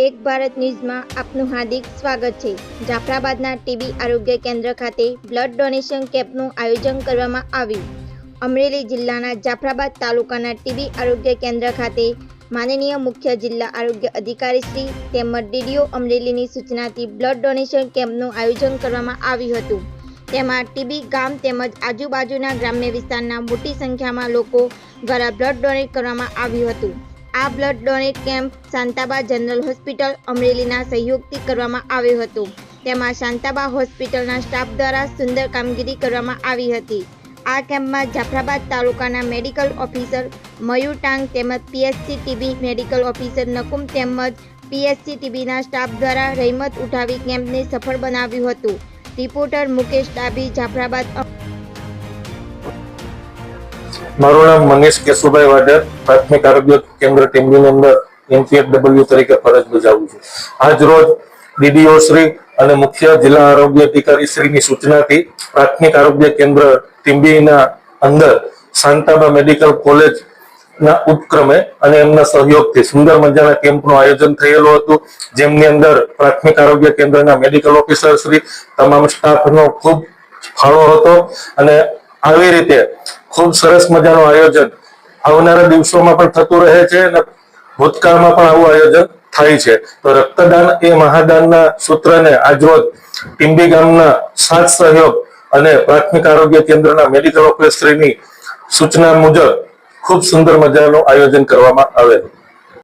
એક ભારત ન્યૂઝમાં આપનું હાર્દિક સ્વાગત છે। જાફરાબાદના ટીબી આરોગ્ય કેન્દ્ર ખાતે બ્લડ ડોનેશન કેમ્પનું આયોજન કરવામાં આવ્યું। અમરેલી જિલ્લાના જાફરાબાદ તાલુકાના ટીબી આરોગ્ય કેન્દ્ર ખાતે માનનીય મુખ્ય જિલ્લા આરોગ્ય અધિકારી શ્રી તેમજ ડીડીઓ અમરેલીની સૂચનાથી બ્લડ ડોનેશન કેમ્પનું આયોજન કરવામાં આવ્યું હતું। તેમાં ટીબી ગામ તેમજ આજુબાજુના ગ્રામ્ય વિસ્તારના મોટી સંખ્યામાં લોકો દ્વારા બ્લડ ડોનેટ કરવામાં આવ્યું હતું। આ blood donate camp Shantaba general hospital અમરેલીના સહયોગથી કરવામાં આવ્યો હતો। તેમાં શાંતાબા હોસ્પિટલના સ્ટાફ દ્વારા સુંદર કામગીરી કરવામાં આવી હતી। આ કેમ્પમાં જાફરાબાદ તાલુકાના મેડિકલ ઓફિસર મયુર ટાંગ તેમજ PHC TB medical officer Nakum તેમજ પીએચસી ટીબીના સ્ટાફ દ્વારા રહેમત ઉઠાવી કેમ્પને સફળ બનાવ્યું હતું। રિપોર્ટર મુકેશ ડાભી, જાફરાબાદ। મારું નામ મનીષ કેશુભાઈ વાડર, પ્રાથમિક આરોગ્ય કેન્દ્ર ટીમની અંદર MPHW તરીકે ફરજ બજાવું છું। આજ રોજ ડીડીઓ શ્રી અને મુખ્ય જિલ્લા આરોગ્ય અધિકારી શ્રીની સૂચનાથી પ્રાથમિક આરોગ્ય કેન્દ્ર ટીમ્બીના અંદર શાંતાબા મેડિકલ કોલેજના ઉપક્રમે અને એમના સહયોગથી સુંદર મજાના કેમ્પનું આયોજન થયેલું હતું, જેમની અંદર પ્રાથમિક આરોગ્ય કેન્દ્રના મેડિકલ ઓફિસર શ્રી તમામ સ્ટાફનો ખૂબ ફાળો હતો અને આવી રીતે ખૂબ સરસ મજાનું આયોજન આવનારા દિવસોમાં પણ થતું રહે છે અને ભૂતકાળમાં પણ આવું આયોજન થાય છે। તો રક્તદાન એ મહાદાનના સૂત્રને આજરોજ ટીમ્બી ગામના સાથ સહયોગ અને પ્રાથમિક આરોગ્ય કેન્દ્રના મેડિકલ ઓફિસરની સૂચના મુજબ ખૂબ સુંદર મજાનું આયોજન કરવામાં આવેલું।